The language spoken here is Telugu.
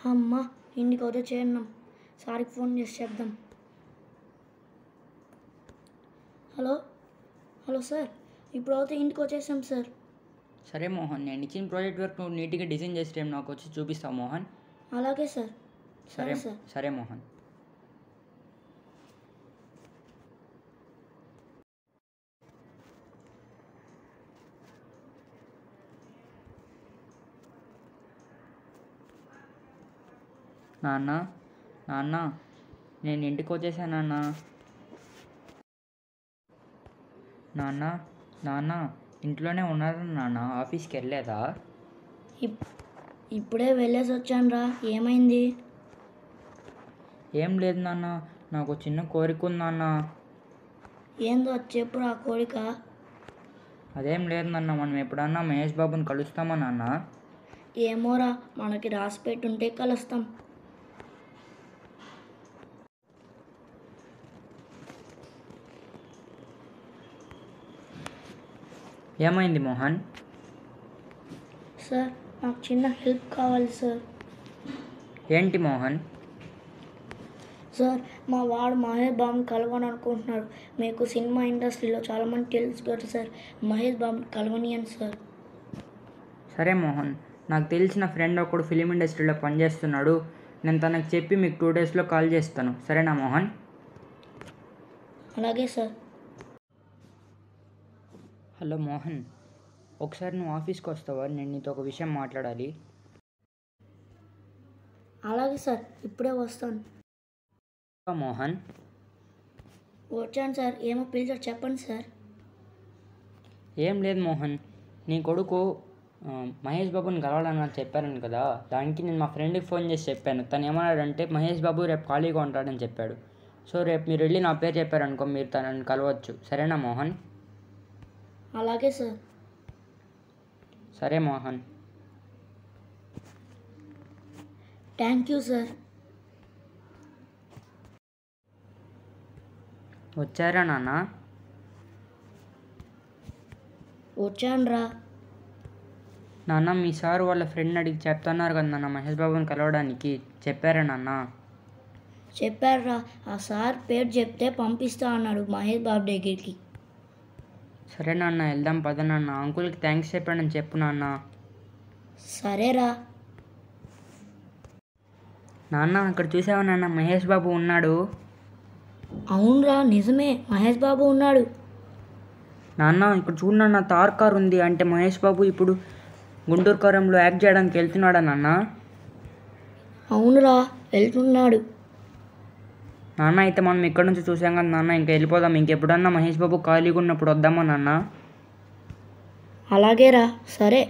అమ్మ ఇంటికి అయితే చేరినాం. సార్కి ఫోన్ చేసి చెప్దాం. హలో హలో సార్, ఇప్పుడు అయితే ఇంటికి వచ్చేసాం సార్. సరే మోహన్, నేను ఇచ్చిన ప్రాజెక్ట్ వర్క్ నువ్వు నీట్గా డిజైన్ చేసి రేపు నాకు వచ్చి చూపిస్తావు మోహన్. అలాగే సార్. సరే సార్. సరే మోహన్. నాన్న నాన్న నేను ఇంటికి వచ్చేసాను నాన్న. నాన్న నాన్న ఇంట్లోనే ఉన్నారా నాన్న? ఆఫీస్కి వెళ్ళలేదా? ఇప్పుడే వెళ్ళేసి వచ్చాను రా. ఏమైంది? ఏం లేదు నాన్న, నాకు చిన్న కోరిక ఉంది నాన్న. ఏందో చెప్పురా ఆ కోరిక. అదేం లేదు నాన్న, మనం ఎప్పుడన్నా మహేష్ బాబుని కలుస్తామా నాన్న? ఏమోరా, మనకి రాసి పెట్టుంటే కలుస్తాం. ఏమైంది మోహన్? సార్, నాకు చిన్న హెల్ప్ కావాలి సార్. ఏంటి మోహన్? సార్, మా వాడు మహేష్ బాబుని కలవాలనుకుంటున్నాడు. మీకు సినిమా ఇండస్ట్రీలో చాలామంది తెలుసు కదా సార్, మహేష్ బాబుని కలవనియండి సార్. సరే మోహన్, నాకు తెలిసిన ఫ్రెండ్ ఒకడు ఫిలిం ఇండస్ట్రీలో పనిచేస్తున్నాడు. నేను తనకు చెప్పి మీకు 2 డేస్లో కాల్ చేస్తాను. సరేనా మోహన్? అలాగే సార్. హలో మోహన్, ఒకసారి నువ్వు ఆఫీస్కి వస్తావా? నేను నీతో ఒక విషయం మాట్లాడాలి. అలాగే సార్, ఇప్పుడే వస్తాను. మోహన్, వచ్చాను సార్. ఏమో పిలిచారు, చెప్పండి సార్. ఏం లేదు మోహన్, నీ కొడుకు మహేష్ బాబుని కలవాలని చెప్పారని కదా, దానికి నేను మా ఫ్రెండ్కి ఫోన్ చేసి చెప్పాను. తను ఏమన్నాడంటే మహేష్ బాబు రేపు ఖాళీగా ఉంటాడని చెప్పాడు. సో రేపు మీరు వెళ్ళి నా పేరు చెప్పారనుకో, మీరు తనని కలవచ్చు. సరేనా మోహన్? అలాగే సార్. సరే మోహన్. Thank you sir. వచ్చారా నాన్న? వచ్చాను రా. నాన్న, మీ సార్ వాళ్ళ ఫ్రెండ్ అడిగి చెప్తున్నారు కదా నాన్న మహేష్ బాబుని కలవడానికి, చెప్పారా నాన్న? చెప్పారా, ఆ సార్ పేరు చెప్తే పంపిస్తా అన్నాడు మహేష్ బాబు దగ్గరికి. సరే నాన్న, వెళ్దాం పద నాన్న. అంకుల్కి థ్యాంక్స్ చెప్పాడని చెప్పు నాన్న. సరేరా. నాన్న, అక్కడ చూసావా నాన్న, మహేష్ బాబు ఉన్నాడు. అవునరా, నిజమే, మహేష్ బాబు ఉన్నాడు. నాన్న, ఇక్కడ చూడు నాన్న, తార్ కార్ ఉంది. అంటే మహేష్ బాబు ఇప్పుడు గుంటూరు కారంలో యాక్ట్ చేయడానికి వెళ్తున్నాడా నాన్న? అవునురా, వెళ్తున్నాడు. నాన్న, అయితే మనం ఇక్కడ నుంచి చూసాం కదా నాన్న, ఇంకా వెళ్ళిపోదాం. ఇంకెప్పుడన్నా మహేష్ బాబు ఖాళీగా ఉన్నప్పుడు వద్దామా నాన్న? అలాగేరా, సరే.